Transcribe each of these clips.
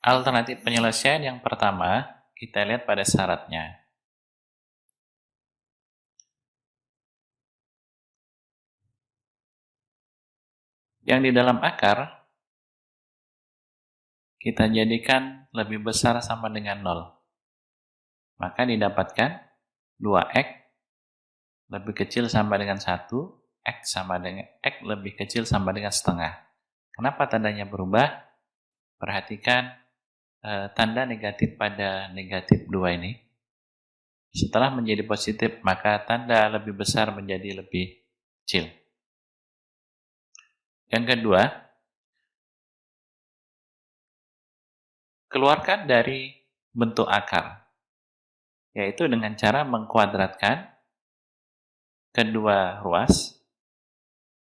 Alternatif penyelesaian yang pertama, kita lihat pada syaratnya. Yang di dalam akar, kita jadikan lebih besar sama dengan 0. Maka didapatkan 2x lebih kecil sama dengan 1, x lebih kecil sama dengan setengah. Kenapa tandanya berubah? Perhatikan tanda negatif pada negatif 2 ini. Setelah menjadi positif, maka tanda lebih besar menjadi lebih kecil. Yang kedua, keluarkan dari bentuk akar, yaitu dengan cara mengkuadratkan kedua ruas.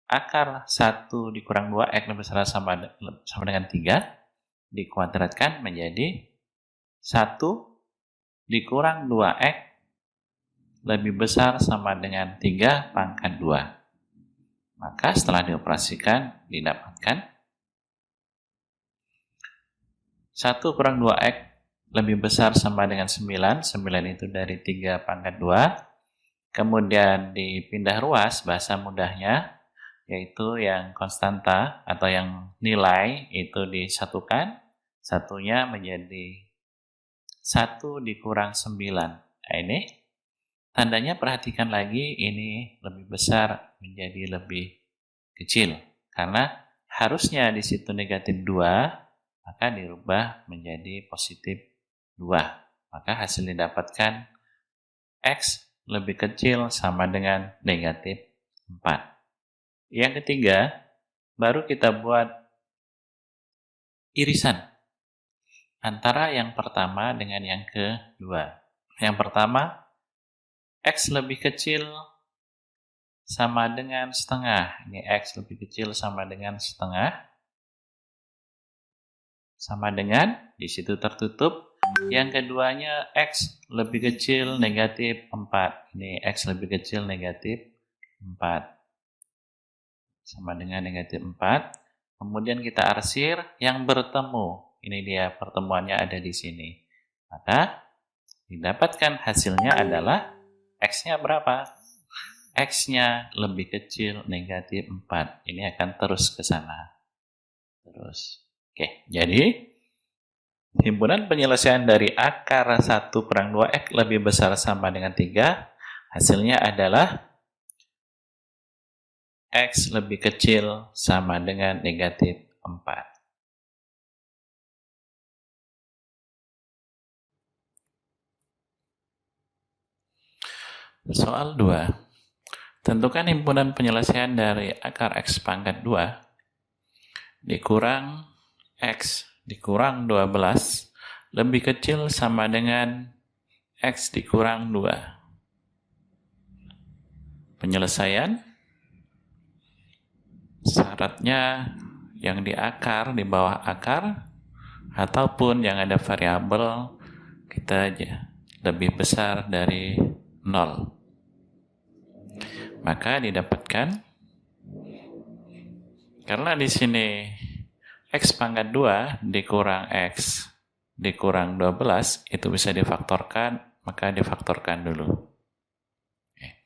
Akar 1 dikurang 2x lebih besar sama dengan 3, dikuadratkan menjadi 1 dikurang 2x lebih besar sama dengan 3 pangkat 2. Maka setelah dioperasikan, didapatkan 1 kurang 2x lebih besar sama dengan 9. 9 itu dari 3 pangkat 2. Kemudian dipindah ruas, bahasa mudahnya, yaitu yang konstanta atau yang nilai itu disatukan. Satunya menjadi 1 dikurang 9. Nah, ini tandanya perhatikan lagi, ini lebih besar menjadi lebih kecil. Karena harusnya di situ negatif 2, maka dirubah menjadi positif 2. Maka hasil didapatkan x lebih kecil sama dengan negatif 4. Yang ketiga, baru kita buat irisan antara yang pertama dengan yang kedua. Yang pertama, x lebih kecil sama dengan setengah. Ini x lebih kecil sama dengan setengah. Sama dengan, di situ tertutup. Yang keduanya, x lebih kecil negatif 4. Ini x lebih kecil negatif 4. Sama dengan negatif 4. Kemudian kita arsir yang bertemu. Ini dia pertemuannya ada di sini. Maka didapatkan hasilnya adalah x-nya berapa? X-nya lebih kecil negatif 4. Ini akan terus ke sana. Terus. Oke, jadi himpunan penyelesaian dari akar 1 kurang 2x lebih besar sama dengan 3. Hasilnya adalah x lebih kecil sama dengan negatif 4. Soal 2. Tentukan himpunan penyelesaian dari akar x pangkat 2 dikurang x dikurang 12 lebih kecil sama dengan x dikurang 2. Penyelesaian syaratnya yang di akar, di bawah akar, ataupun yang ada variabel kita aja lebih besar dari 0. Maka didapatkan, karena di sini x pangkat 2 dikurang x dikurang 12, itu bisa difaktorkan, maka difaktorkan dulu. Oke.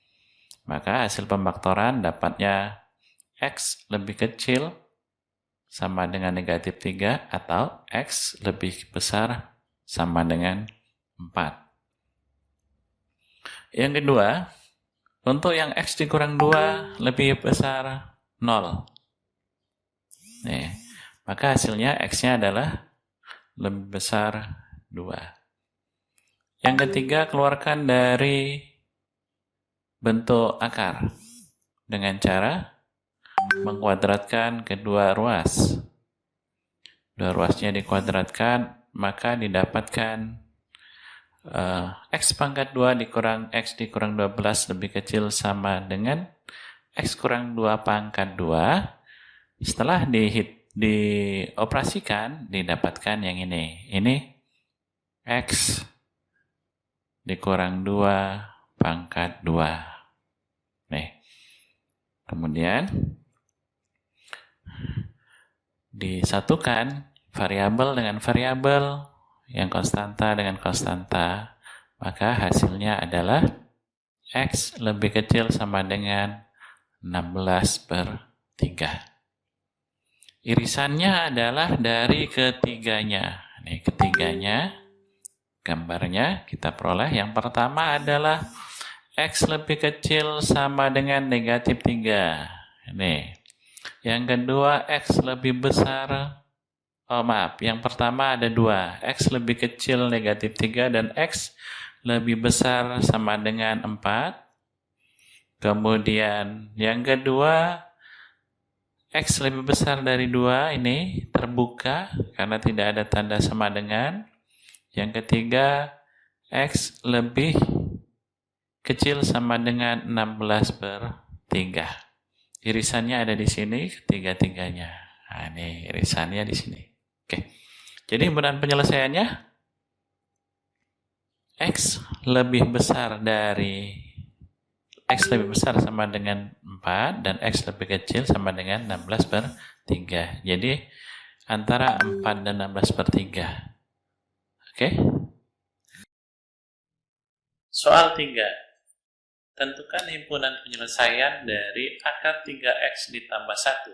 Maka hasil pemfaktoran dapatnya x lebih kecil sama dengan negatif 3 atau x lebih besar sama dengan 4. Yang kedua, untuk yang x dikurang 2 lebih besar 0. Nih, maka hasilnya x-nya adalah lebih besar 2. Yang ketiga, keluarkan dari bentuk akar dengan cara mengkuadratkan kedua ruas. Dua ruasnya dikuadratkan, maka didapatkan x pangkat 2 dikurang x dikurang 12 lebih kecil sama dengan x kurang 2 pangkat 2. Setelah dioperasikan, didapatkan yang ini. Ini x dikurang 2 pangkat 2. Nih. Kemudian disatukan variabel dengan variabel, yang konstanta dengan konstanta, maka hasilnya adalah X lebih kecil sama dengan 16/3. Irisannya adalah dari ketiganya. Ini ketiganya, gambarnya kita peroleh. Yang pertama adalah X lebih kecil sama dengan negatif 3. Ini. Yang kedua, X lebih besar. Oh maaf, yang pertama ada 2. X lebih kecil negatif 3 dan X lebih besar sama dengan 4. Kemudian yang kedua, X lebih besar dari 2, ini terbuka karena tidak ada tanda sama dengan. Yang ketiga, X lebih kecil sama dengan 16/3. Irisannya ada di sini, ketiga-tiganya. Nah, ini irisannya di sini. Oke. Jadi mudahan penyelesaiannya, X lebih besar dari X lebih besar sama dengan 4 dan X lebih kecil sama dengan 16/3. Jadi antara 4 dan 16/3. Oke? Soal 3. Tentukan himpunan penyelesaian dari akar 3X ditambah 1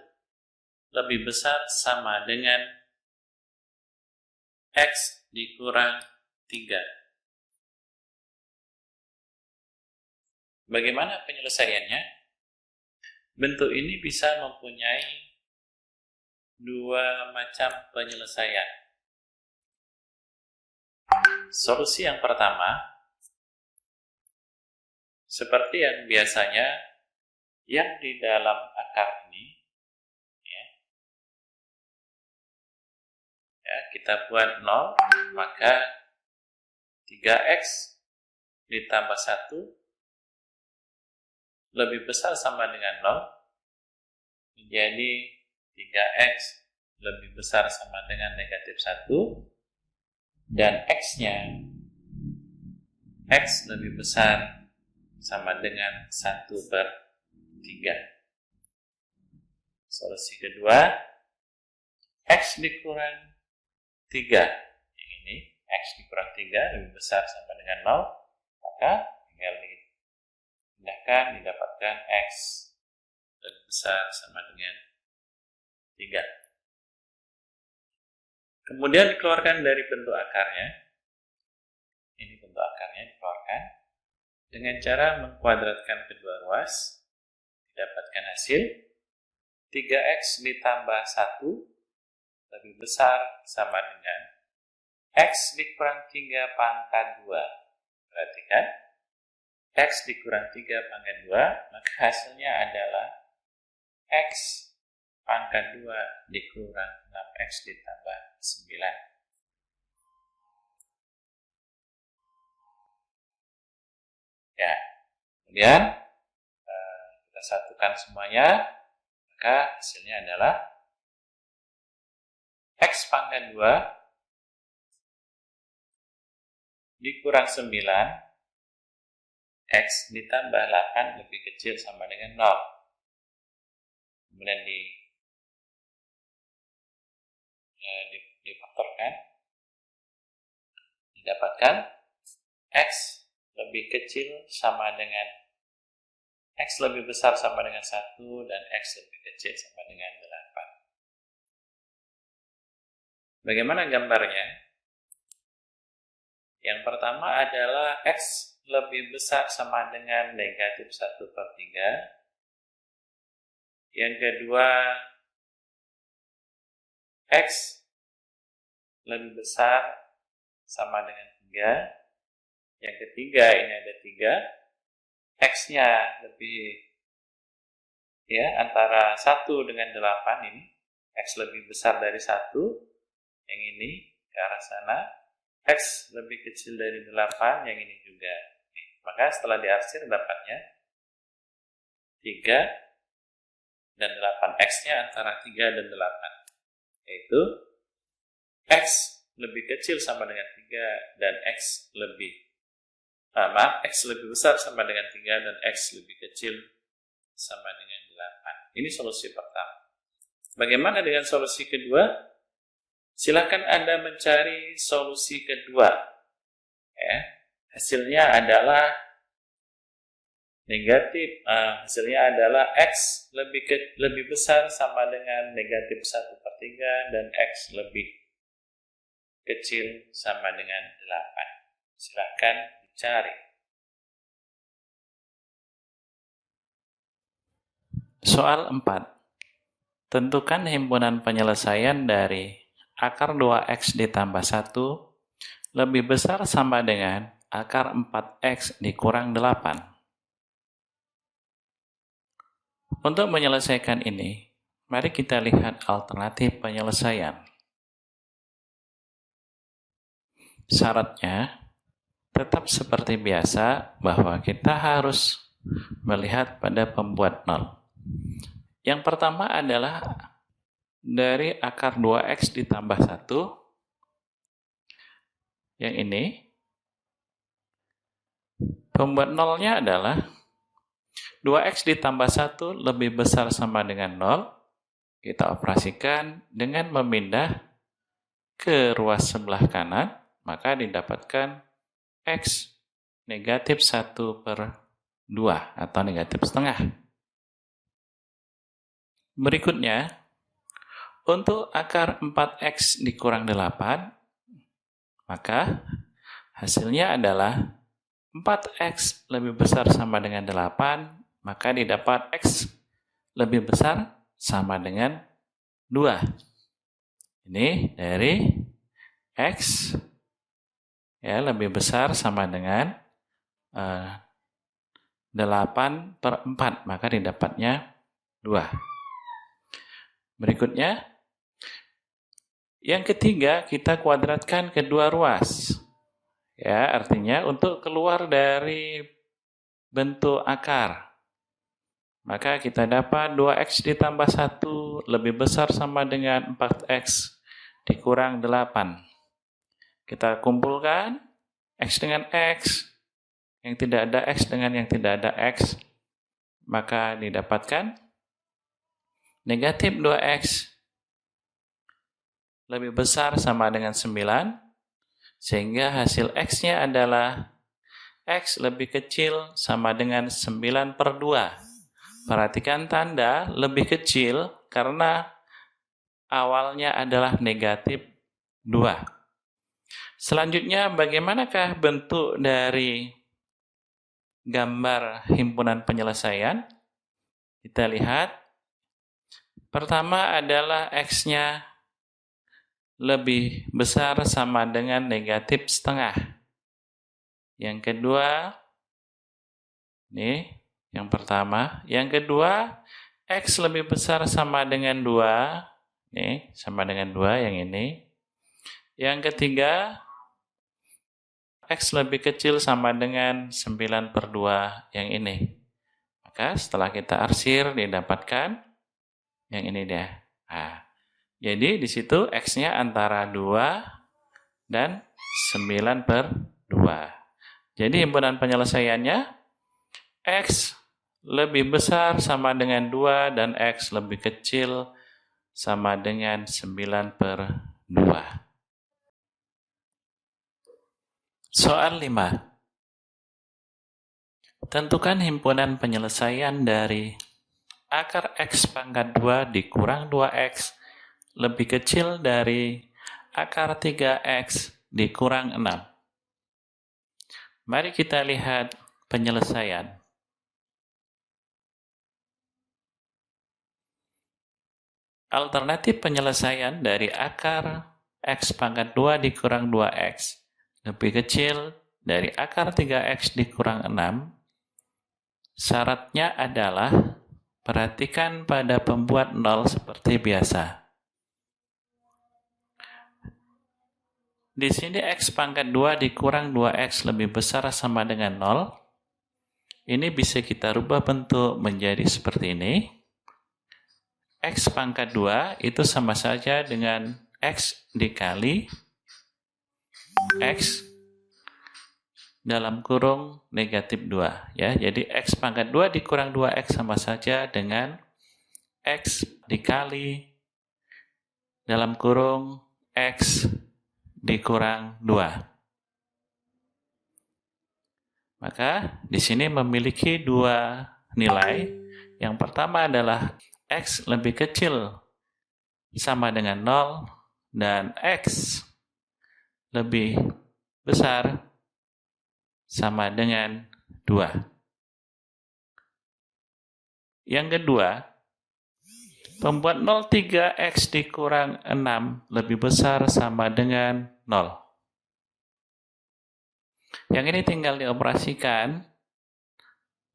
lebih besar sama dengan X dikurang 3. Bagaimana penyelesaiannya? Bentuk ini bisa mempunyai 2 macam penyelesaian. Solusi yang pertama, seperti yang biasanya, yang di dalam akar ini, kita buat 0, maka 3X ditambah 1 lebih besar sama dengan 0, menjadi 3X lebih besar sama dengan negatif 1, dan X-nya, X lebih besar sama dengan 1/3. Solusi kedua, X dikurang 3. Yang ini, X dikurang 3 lebih besar sama dengan 0, maka tinggal dipindahkan, didapatkan X lebih besar sama dengan 3. Kemudian dikeluarkan dari bentuk akarnya. Ini bentuk akarnya dikeluarkan. Dengan cara mengkuadratkan kedua ruas, didapatkan hasil 3X ditambah 1 lebih besar sama dengan X dikurang 3 pangkat 2. Perhatikan, X dikurang 3 pangkat 2, maka hasilnya adalah X pangkat 2 dikurang 6X ditambah 9. Ya, kemudian kita satukan semuanya, maka hasilnya adalah X pangkat 2 dikurang 9, X ditambah 8 lebih kecil sama dengan 0. Kemudian difaktorkan, didapatkan X lebih kecil sama dengan X lebih besar sama dengan 1 dan X lebih kecil sama dengan 8. Bagaimana gambarnya? Yang pertama adalah X lebih besar sama dengan negatif 1/3. Yang kedua, X lebih besar sama dengan 3. Yang ketiga, ini ada 3. X-nya lebih, antara 1 dengan 8 ini. X lebih besar dari 1. Yang ini ke arah sana. X lebih kecil dari 8. Yang ini juga. Maka setelah diarsir dapatnya 3 dan 8. X-nya antara 3 dan 8. Yaitu X lebih kecil sama dengan 3 dan X lebih X lebih besar sama dengan 3 dan X lebih kecil sama dengan 8. Ini solusi pertama. Bagaimana dengan solusi kedua? Silakan Anda mencari solusi kedua. Ya. Hasilnya adalah negatif. Hasilnya adalah X lebih besar sama dengan negatif 1/3 dan X lebih kecil sama dengan 8. Silakan dicari. Soal 4. Tentukan himpunan penyelesaian dari akar 2X ditambah 1 lebih besar sama dengan akar 4X dikurang 8. Untuk menyelesaikan ini, mari kita lihat alternatif penyelesaian. Syaratnya tetap seperti biasa bahwa kita harus melihat pada pembuat 0. Yang pertama adalah dari akar 2X ditambah 1, yang ini, pembuat 0-nya adalah 2X ditambah 1 lebih besar sama dengan 0, kita operasikan dengan memindah ke ruas sebelah kanan, maka didapatkan X negatif 1/2 atau negatif setengah. Berikutnya, untuk akar 4X dikurang 8, maka hasilnya adalah 4X lebih besar sama dengan 8, maka didapat X lebih besar sama dengan 2. Ini dari X ya lebih besar sama dengan 8/4, maka didapatnya 2. Berikutnya, yang ketiga kita kuadratkan kedua ruas. Ya, artinya untuk keluar dari bentuk akar, maka kita dapat 2X ditambah 1 lebih besar sama dengan 4X dikurang 8. Kita kumpulkan X dengan X, yang tidak ada X dengan yang tidak ada X, maka didapatkan negatif 2X lebih besar sama dengan 9, sehingga hasil X-nya adalah X lebih kecil sama dengan 9/2. Perhatikan tanda lebih kecil karena awalnya adalah negatif 2. Selanjutnya, bagaimanakah bentuk dari gambar himpunan penyelesaian? Kita lihat. Pertama adalah X-nya lebih besar sama dengan negatif setengah. Yang kedua, ini yang pertama. Yang kedua, X lebih besar sama dengan 2. Ini sama dengan 2 yang ini. Yang ketiga, X lebih kecil sama dengan 9/2 yang ini. Maka setelah kita arsir didapatkan yang ini dia. Nah, jadi di situ X-nya antara 2 dan 9/2. Jadi himpunan penyelesaiannya X lebih besar sama dengan 2 dan X lebih kecil sama dengan 9/2. Soal 5. Tentukan himpunan penyelesaian dari akar X pangkat 2 dikurang 2X lebih kecil dari akar 3X dikurang 6. Mari kita lihat penyelesaian. Alternatif penyelesaian dari akar X pangkat 2 dikurang 2X lebih kecil dari akar 3X dikurang 6. Syaratnya adalah, perhatikan pada pembuat 0 seperti biasa. Di sini X pangkat 2 dikurang 2X lebih besar sama dengan 0. Ini bisa kita rubah bentuk menjadi seperti ini. X pangkat 2 itu sama saja dengan X dikali X dalam kurung negatif 2. Ya. Jadi X pangkat 2 dikurang 2X sama saja dengan X dikali dalam kurung X dikurang 2. Maka di sini memiliki dua nilai. Yang pertama adalah X lebih kecil sama dengan 0 dan X lebih besar sama dengan 2. Yang kedua, pembuat 0 3X dikurang 6 lebih besar sama dengan 0. Yang ini tinggal dioperasikan.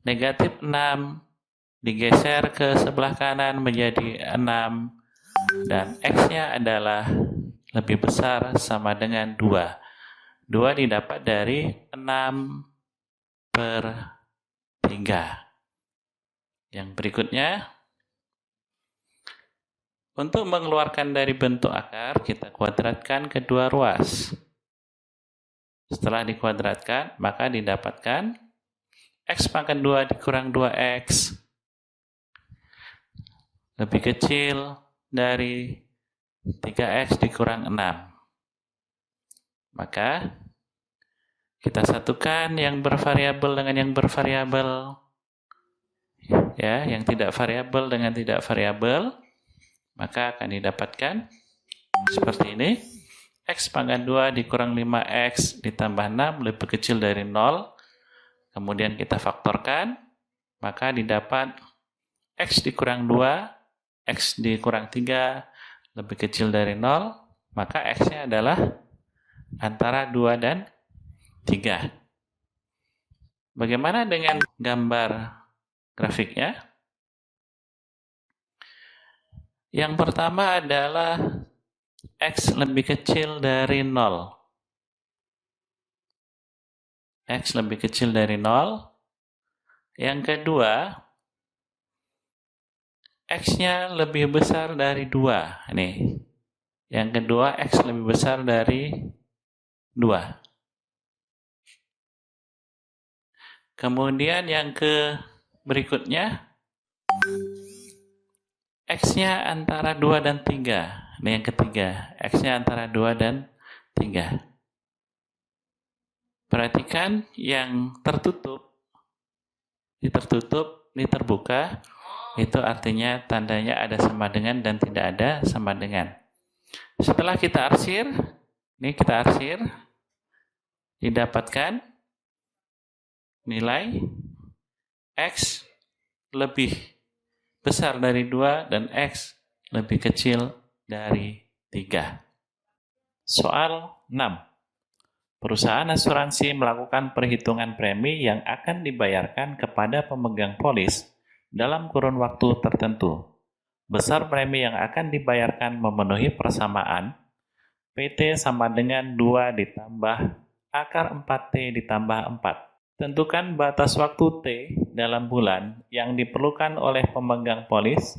Negatif 6 digeser ke sebelah kanan menjadi 6. Dan X-nya adalah lebih besar sama dengan 2. 2 didapat dari 6/3. Yang berikutnya, untuk mengeluarkan dari bentuk akar, kita kuadratkan kedua ruas. Setelah dikuadratkan, maka didapatkan X pangkat 2 dikurang 2X lebih kecil dari 3X dikurang 6. Maka kita satukan yang bervariabel dengan yang bervariabel. Ya, yang tidak variabel dengan tidak variabel. Maka akan didapatkan seperti ini. X pangkat 2 dikurang 5X ditambah 6 lebih kecil dari 0. Kemudian kita faktorkan. Maka didapat X dikurang 2, X dikurang 3 lebih kecil dari 0. Maka X-nya adalah antara 2 dan 3. Bagaimana dengan gambar grafiknya? Yang pertama adalah X lebih kecil dari 0. X lebih kecil dari 0. Yang kedua, X-nya lebih besar dari 2. Nih. Yang kedua, X lebih besar dari 2. Kemudian yang berikutnya, X-nya antara 2 dan 3. Ini yang ketiga, X-nya antara 2 dan 3. Perhatikan yang tertutup, ini tertutup, ini terbuka, itu artinya tandanya ada sama dengan dan tidak ada sama dengan. Setelah kita arsir, ini kita arsir, didapatkan nilai X lebih besar dari 2 dan X lebih kecil dari 3. Soal 6. Perusahaan asuransi melakukan perhitungan premi yang akan dibayarkan kepada pemegang polis dalam kurun waktu tertentu. Besar premi yang akan dibayarkan memenuhi persamaan PT sama dengan 2 ditambah akar 4T ditambah 4. Tentukan batas waktu T dalam bulan yang diperlukan oleh pemegang polis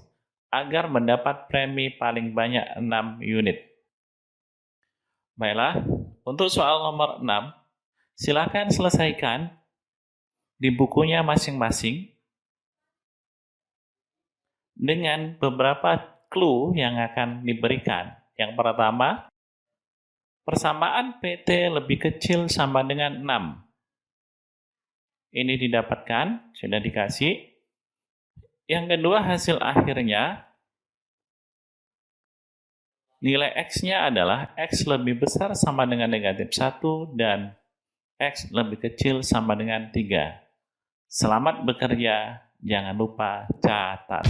agar mendapat premi paling banyak 6 unit. Baiklah, untuk soal nomor 6, silakan selesaikan di bukunya masing-masing dengan beberapa clue yang akan diberikan. Yang pertama, persamaan PT lebih kecil sama dengan 6. Ini didapatkan, sudah dikasih. Yang kedua, hasil akhirnya, nilai X-nya adalah X lebih besar sama dengan negatif 1 dan X lebih kecil sama dengan 3. Selamat bekerja, jangan lupa catat.